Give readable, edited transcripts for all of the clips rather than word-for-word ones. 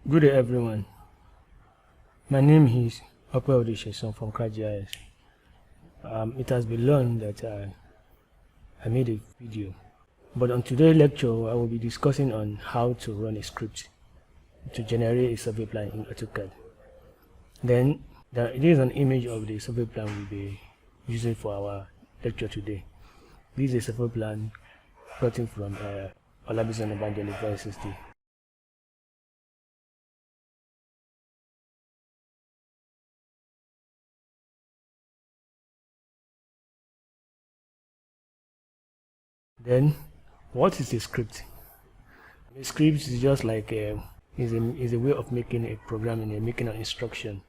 Good day everyone. My name is Opeodisheson from CAD. It has been long that I made a video, but on today's lecture I will be discussing on how to run a script to generate a survey plan in AutoCAD. Then there is an image of the survey plan we'll be using for our lecture today. This is a survey plan gotten from Olabisi Evangeli University. Then, what is a script? A script is just like is a way of making a program and making an instruction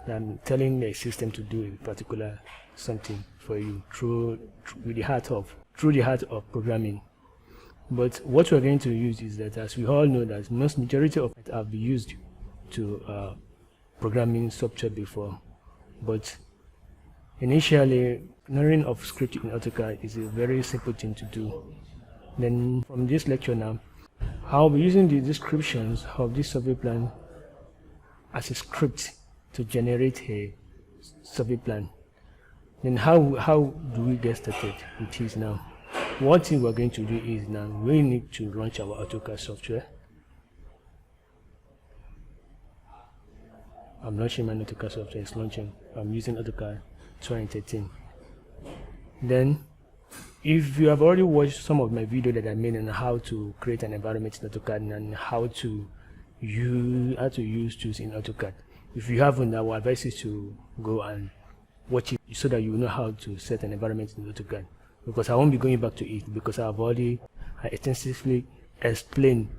and telling the system to do a particular something for you through the heart of programming. But what we're going to use is that, as we all know, that most majority of it have been used to programming software before, but initially, knowing of script in AutoCAD is a very simple thing to do. Then from this lecture now, I'll be using the descriptions of this survey plan as a script to generate a survey plan. Then how do we get started with this now? One thing we're going to do is now we need to launch our AutoCAD software. I'm launching my AutoCAD software, it's launching. I'm using AutoCAD 2013. Then, if you have already watched some of my video that I made on how to create an environment in AutoCAD and how to use tools in AutoCAD, if you haven't, I will advise you to go and watch it so that you know how to set an environment in AutoCAD. Because I won't be going back to it because I have already extensively explained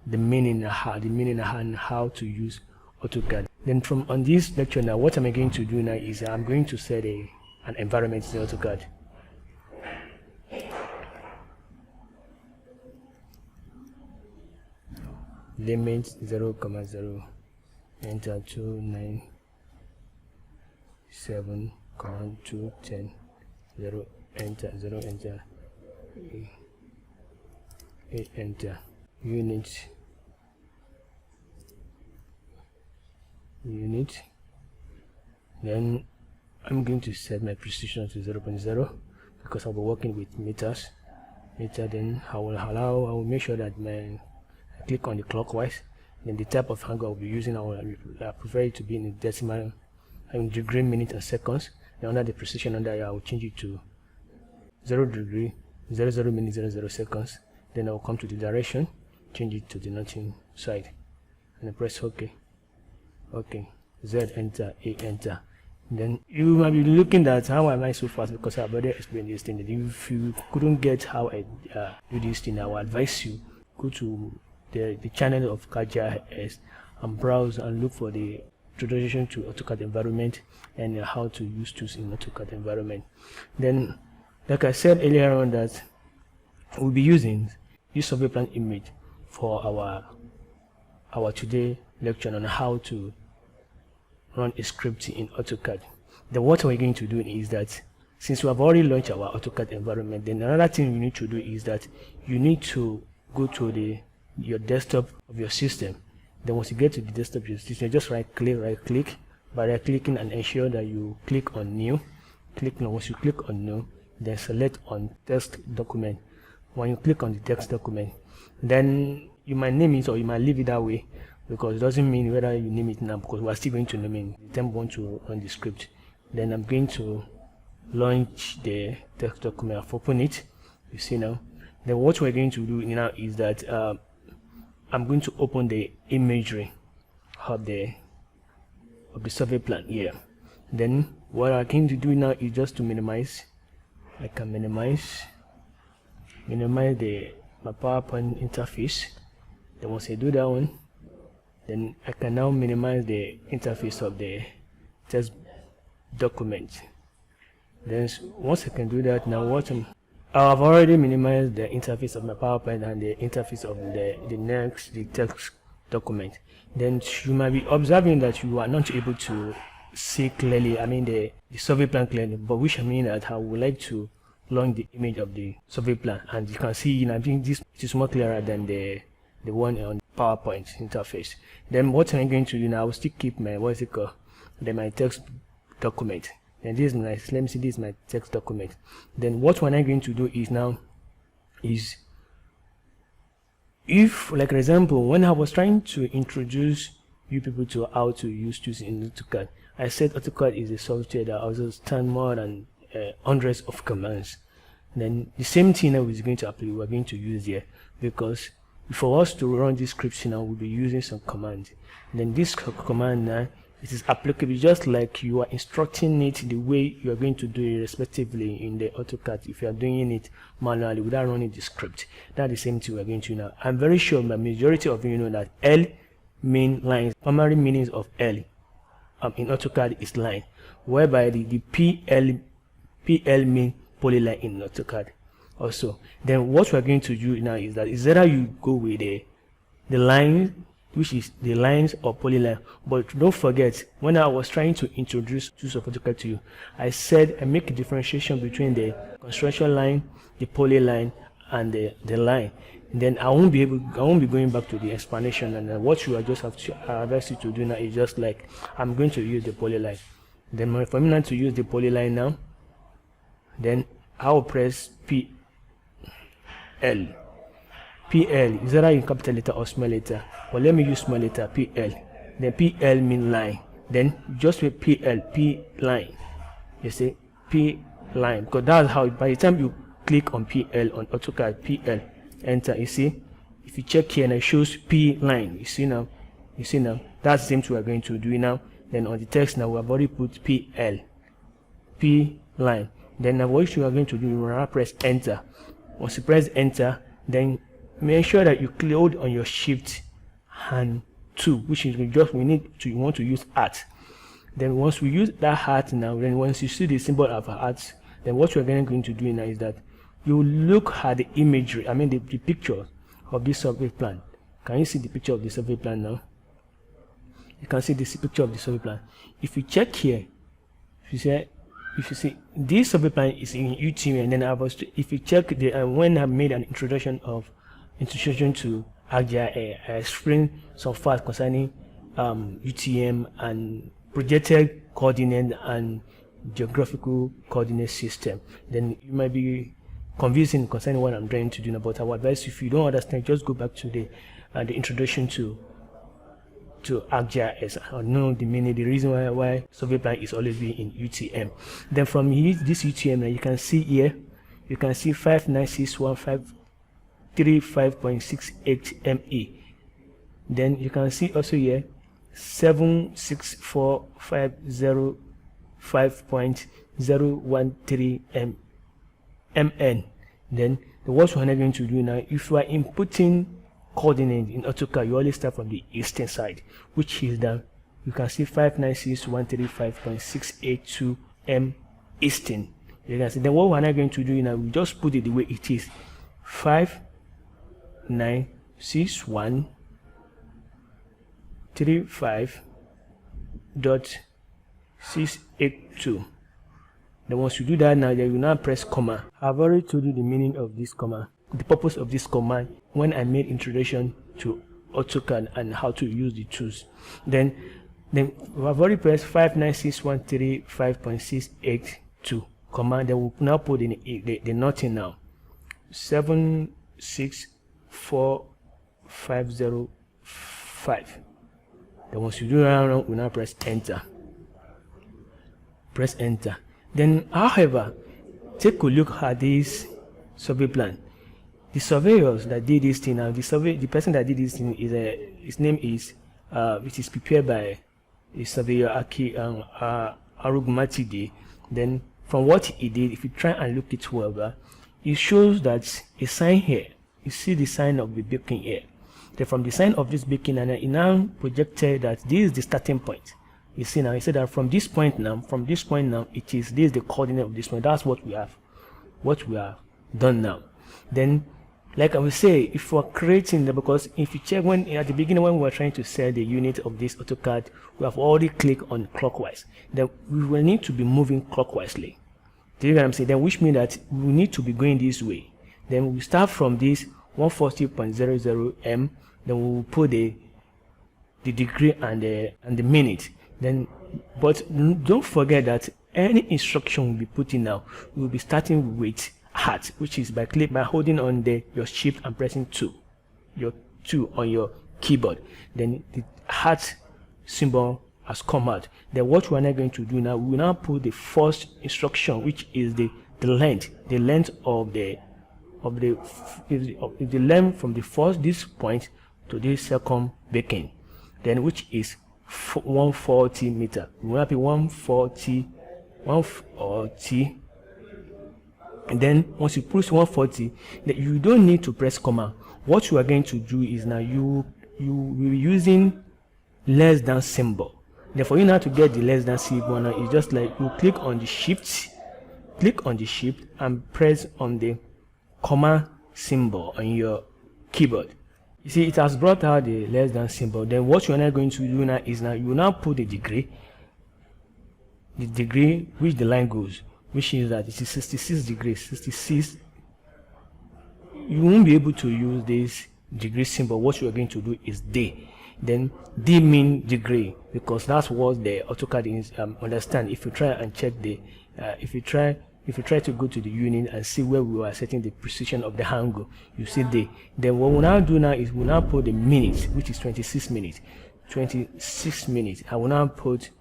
the meaning and how to use AutoCAD. Then on this lecture now, what am I going to do now is I'm going to set an environment in AutoCAD. Limit 0,0, enter 297,210, 0, enter, 0, enter, 8, enter, unit, then I'm going to set my precision to 0.0 because I'll be working with meters. Then I will make sure that I click on the clockwise. Then the type of angle I'll be using, I prefer it to be in decimal, degree, minute, and seconds. Then under the precision under here, I will change it to 0 degree, 00 minute, 00 seconds. Then I will come to the direction, change it to the nothing side, and I press OK. OK, Z, enter, A, enter. Then you might be looking at how am I so fast, because I've already explained this thing. That if you couldn't get how I do this thing, I will advise you go to the channel of CAD and browse and look for the introduction to AutoCAD environment and how to use tools in AutoCAD environment. Then, like I said earlier on, that we'll be using this survey plan image for our today lecture on how to run a script in AutoCAD. Then what we're going to do is that, since we have already launched our AutoCAD environment, then another thing you need to do is that you need to go to your desktop of your system. Then once you get to the desktop of your system, just right click by right clicking and ensure that you click on new. Once you click on new, then select on text document. When you click on the text document, then you might name it or you might leave it that way, because it doesn't mean whether you name it now, because we're still going to name it the time we want to run the script. Then I'm going to launch the text document. I've opened it, you see now. Then what we're going to do now is that I'm going to open the imagery of the survey plan here. Then what I'm going to do now is just to minimize. I can minimize my PowerPoint interface. Then once I do that one, then I can now minimize the interface of the text document. Then once I can do that, now I've already minimized the interface of my PowerPoint and the interface of the text document. Then you might be observing that you are not able to see clearly, the survey plan clearly, but which that I would like to launch the image of the survey plan, and you can see, I think this is more clearer than the one on PowerPoint interface. Then what I'm going to do now, I will still keep my then my text document. And this is my, let me see, this is my text document. Then what I'm going to do is now is, if, like for example, when I was trying to introduce you people to how to use tools in AutoCAD, I said AutoCAD is a software that also stands more than hundreds of commands. Then the same thing that we're going to apply, we're going to use here, because for us to run this script now, we'll be using some commands. Then this command now, it is applicable just like you are instructing it the way you are going to do it respectively in the AutoCAD. If you are doing it manually without running the script, that's the same thing we're going to do now. I'm very sure the majority of you know that L mean lines. Primary meanings of L in AutoCAD is line, whereby the PL mean polyline in AutoCAD also. Then what we're going to do now is that is either you go with the line, which is the lines or polyline. But don't forget, when I was trying to introduce tools of AutoCAD to you, I said I make a differentiation between the construction line, the polyline, and the line. And then I won't be going back to the explanation. And what you are just have to advise you to do now is just like, I'm going to use the polyline. Then for me now to use the polyline now, then I will press PL. PL is either in capital letter or small letter. But let me use small letter, PL. Then PL mean line. Then just with PL, P line. You see, P line. Because that's how, by the time you click on PL on AutoCAD, PL, enter, you see, if you check here and it shows P line, you see now, that's the same thing we're going to do now. Then on the text now, we have already put PL, P line. Then now what you are going to do, you will now press enter. Once you press enter, then make sure that you click on your shift and 2, which is just you want to use art. Then once we use that art now, then once you see the symbol of art, then what we're going to do now is that you look at the imagery, I mean the picture of this survey plan. Can you see the picture of the survey plan now? You can see this picture of the survey plan. If you check here, if you see this survey plan is in UTM, and then if you check the when I made an introduction to ArcGIS, I explained some facts concerning UTM and projected coordinate and geographical coordinate system. Then you might be confusing concerning what I'm trying to do, but I would advise, if you don't understand, just go back to the introduction to ArcGIS or know the meaning, the reason why survey plan is always be in UTM. Then from here, this UTM, you can see here, you can see 5961535.68 ME. Then you can see also here 76450.013 MN. Then what we're going to do now, if you are inputting coordinate in AutoCAD, you always start from the eastern side, which is that you can see 596.135.682 M eastern. You can see. Then what we're not going to do now, we just put it the way it is, 596.135.682. Then once you do that now, then you now press comma. I've already told you the meaning of this comma, the purpose of this command when I made introduction to AutoCAD and how to use the tools. Then I've already pressed 596.135.682 command. Then we'll now put in the nothing now, 764505. Then once you do that, we now press enter. Press enter. Then, however, take a look at this survey plan. The surveyors that did this thing now, the person that did this thing is his name is which is prepared by a surveyor Arugmatide. Then from what he did, if you try and look it well, it shows that a sign here, you see the sign of the beacon here. Then from the sign of this beacon, and it now projected that this is the starting point. You see now, he said that from this point now, this is the coordinate of this point. That's what we have done now. Then, like I will say, if we're creating because if you check when at the beginning when we were trying to set the unit of this AutoCAD, we have already clicked on clockwise. Then we will need to be moving clockwisely. Do you get what I'm saying? Then which means that we need to be going this way. Then we start from this 140.00 M. then we'll put the degree and the minute. Then, but don't forget that any instruction we'll be putting now, we'll be starting with hat, which is by holding on your shift and pressing 2 on your keyboard. Then the hat symbol has come out. Then what we're not going to do now, we will now put the first instruction, which is the length of the length from the first this point to this second beacon, then which is 140 meter. We will be 140, and then once you push 140, then you don't need to press comma. What you are going to do is now you will be using less than symbol. Then for you now to get the less than symbol, now it's just like you click on the shift and press on the comma symbol on your keyboard. You see, it has brought out the less than symbol. Then what you're not going to do now is you now put the degree which the line goes, which is that it is 66 degrees. 66. You won't be able to use this degree symbol. What you are going to do is D. Then D mean degree, because that's what the AutoCAD is understand. If you try and check if you try to go to the unit and see where we are setting the precision of the angle, you see D. Then what we'll now do now is we'll now put the minutes, which is 26 minutes. 26 minutes. I will now put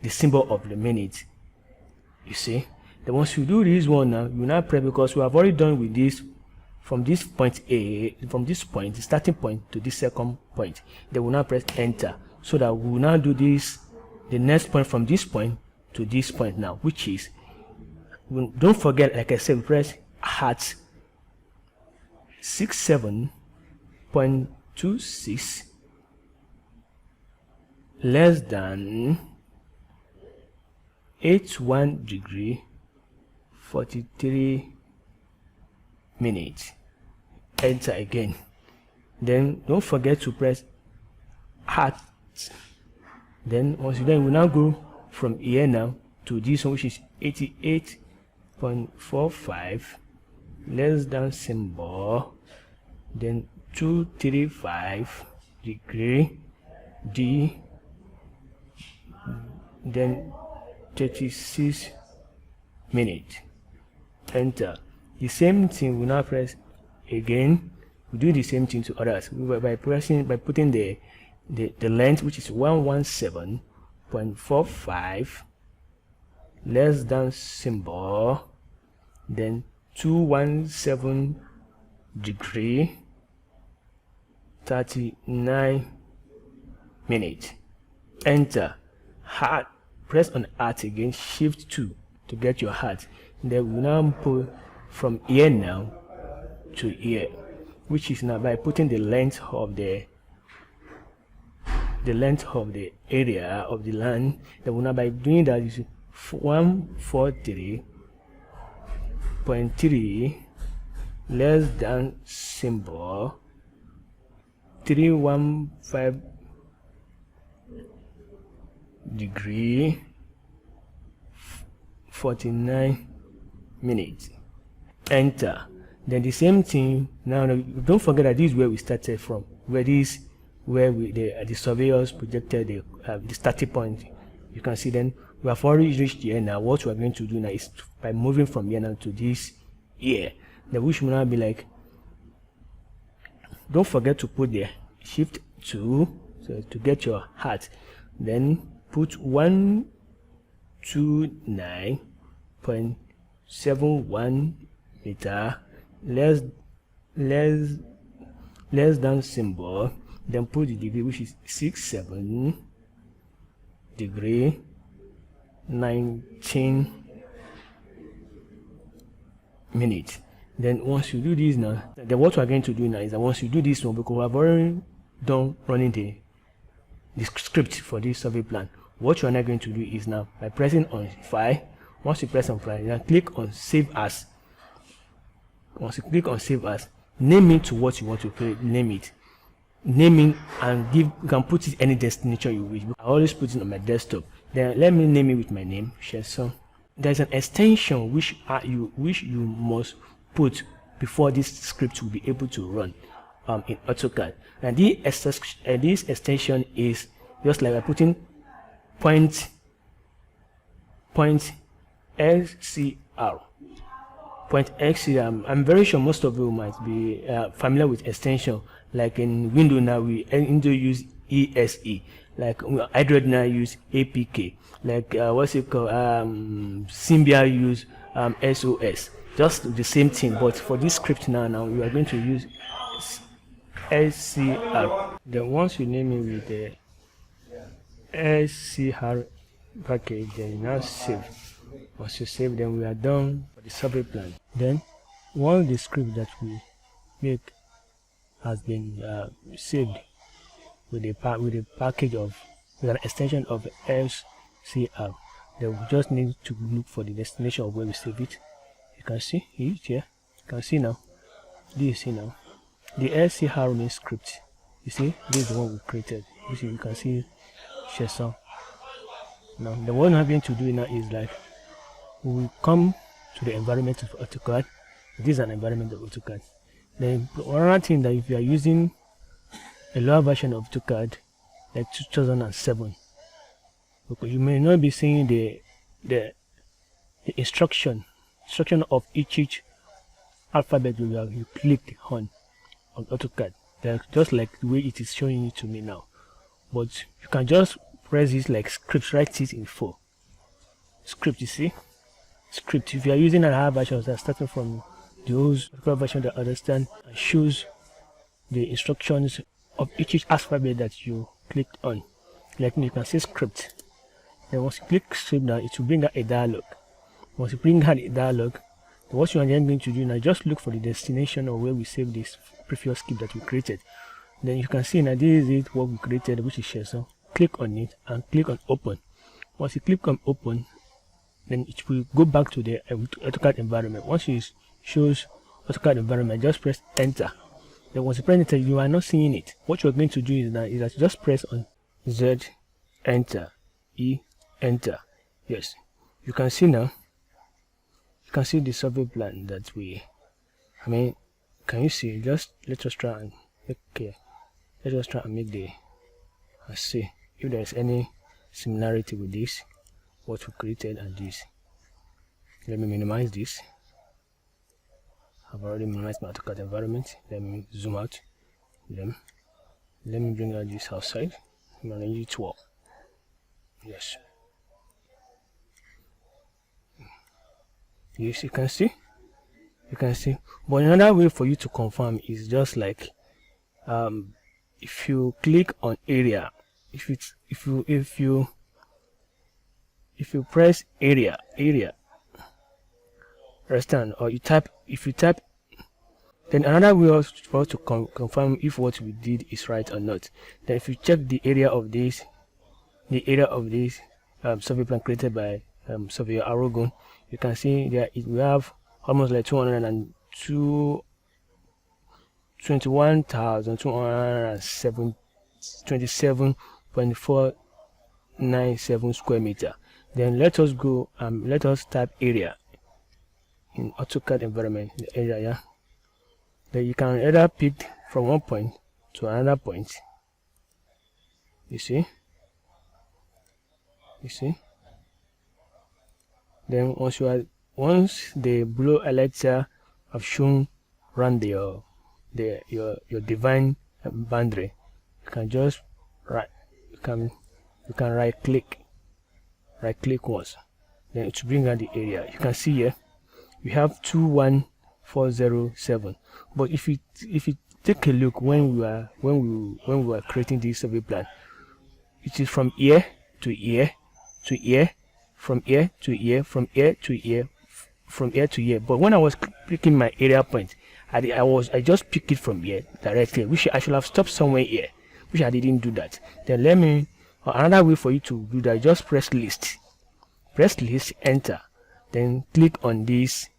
the symbol of the minute. You see. Then once you do this one now, you now press, because we have already done with this from this point A, from this point, the starting point to this second point. Then we'll now press enter, so that we will now do this, the next point from this point to this point now, which is, don't forget, like I said, we press hat 67.26 less than 81 degree 43 minutes. Enter again. Then don't forget to press hat. Then once you done, we now go from here now to this one, which is 88.45 less than symbol, then 235 degree D, then 36 minutes. Enter. The same thing we now press again. We do the same thing to others by putting the length, which is 117.45 less than symbol, then 217 degree 39 minutes. Enter. Hat. Press on hat again, shift 2 to get your hat. Then we now put from here now to here, which is now by putting the length of the area of the land. Then we now, by doing that, is 143.3 less than symbol 315 degree 49 minutes. Enter. Then the same thing now. Don't forget that this is where we started from, where the surveyors projected the starting point. You can see, then we have already reached here. Now what we are going to do now is by moving from here now to this here, then which will now be like, don't forget to put the shift 2 so to get your hat. Then put 129.71 meter less than symbol, then put the degree, which is 67 degree 19 minutes. Then once you do this now, then what we are going to do now is that once you do this one, because we have already done running the script for this survey plan, what you are not going to do is now by pressing on file. Once you press on file, you click on save as. Once you click on save as, name it to what you want to name it. Naming and you can put it any destination you wish. I always put it on my desktop. Then let me name it with my name, Sherson. There's an extension which you must put before this script will be able to run. in AutoCAD. And this extension is just like I'm putting point SCR. Point XCR. I'm very sure most of you might be familiar with extension. Like in Windows now, we use ESE. Like Android now use APK. Like what's it called? Symbian use SOS. Just the same thing, but for this script now we are going to use SCR. Then once you name it with the SCR package, then you now save. Once you save, then we are done for the survey plan. Then once the script that we make has been saved with a package of with an extension of SCR, then we just need to look for the destination of where we save it. You can see it here. You can see now. Do you see now? The SCR main script. You see, this is the one we created. You can see JSON. Now the one I'm going to do now is like we come to the environment of AutoCAD. This is an environment of AutoCAD. Then another thing, that if you are using a lower version of AutoCAD like 2007, because you may not be seeing the instruction of each alphabet you clicked on AutoCAD. They're just like the way it is showing it to me now. But you can just press this like script, write it in 4. Script, you see? Script. If you are using an higher version that starting from the old version that understand and shows the instructions of each alphabet that you clicked on. Like you can see script. Then once you click script now, it will bring out a dialog. Once you bring out a dialog, what you are then going to do now, just look for the destination or where we save this previous script that we created. Then you can see now this is it what we created, which is JSON. Click on it and click on open. Once you click on open, then it will go back to the AutoCAD environment. Once it shows AutoCAD environment, just press enter. Then once you press enter, you are not seeing it. What you're going to do is that you just press on Z, enter, E, enter. Yes, you can see now. You can see the survey plan that can you see? Just let us try and let us try and make the see if there is any similarity with this what we created and this. Let me minimize this. I've already minimized my AutoCAD environment. Let me zoom out. Let me bring out this outside. I'm gonna use 12. Yes. Yes, you can see. But another way for you to confirm is just like if you click on area, if you press area, understand, or if you type, then another way for us to confirm if what we did is right or not. Then if you check the area of this survey plan created by Surveyor Aragon, you can see there we have almost like 21,227.497 square meter. Then let us go let us type area in AutoCAD environment, the area. Yeah, then you can either pick from one point to another point. You see. Then once the blue highlighter have shown around your divine boundary, you can just you can right click once, then it will bring out the area. You can see here we have 21407. But if you take a look when we were creating this survey plan, it is from here to here to here, from here to here, from here to here, from here to here. But when I was picking my area point, I just picked it from here directly, which I should have stopped somewhere here, which I didn't do that. Then another way for you to do that, just press list, enter, then click on these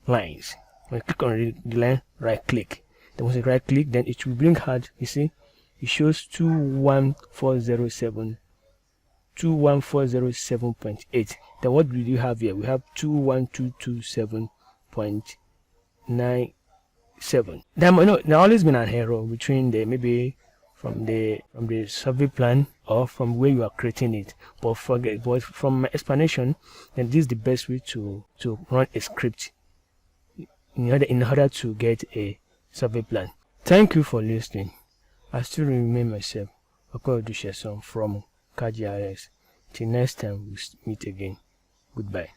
lines. When you click on the line, right click. Then once you right click, then it will bring out, you see, it shows 21407.8. Then what do you have here? We have 21227.9 7. There always been an error between the maybe from the survey plan or from where you are creating it. But from my explanation, then this is the best way to run a script in order to get a survey plan. Thank you for listening. I still remain myself, Okorodusheson from CAD GIS. Till next time we meet again. Goodbye.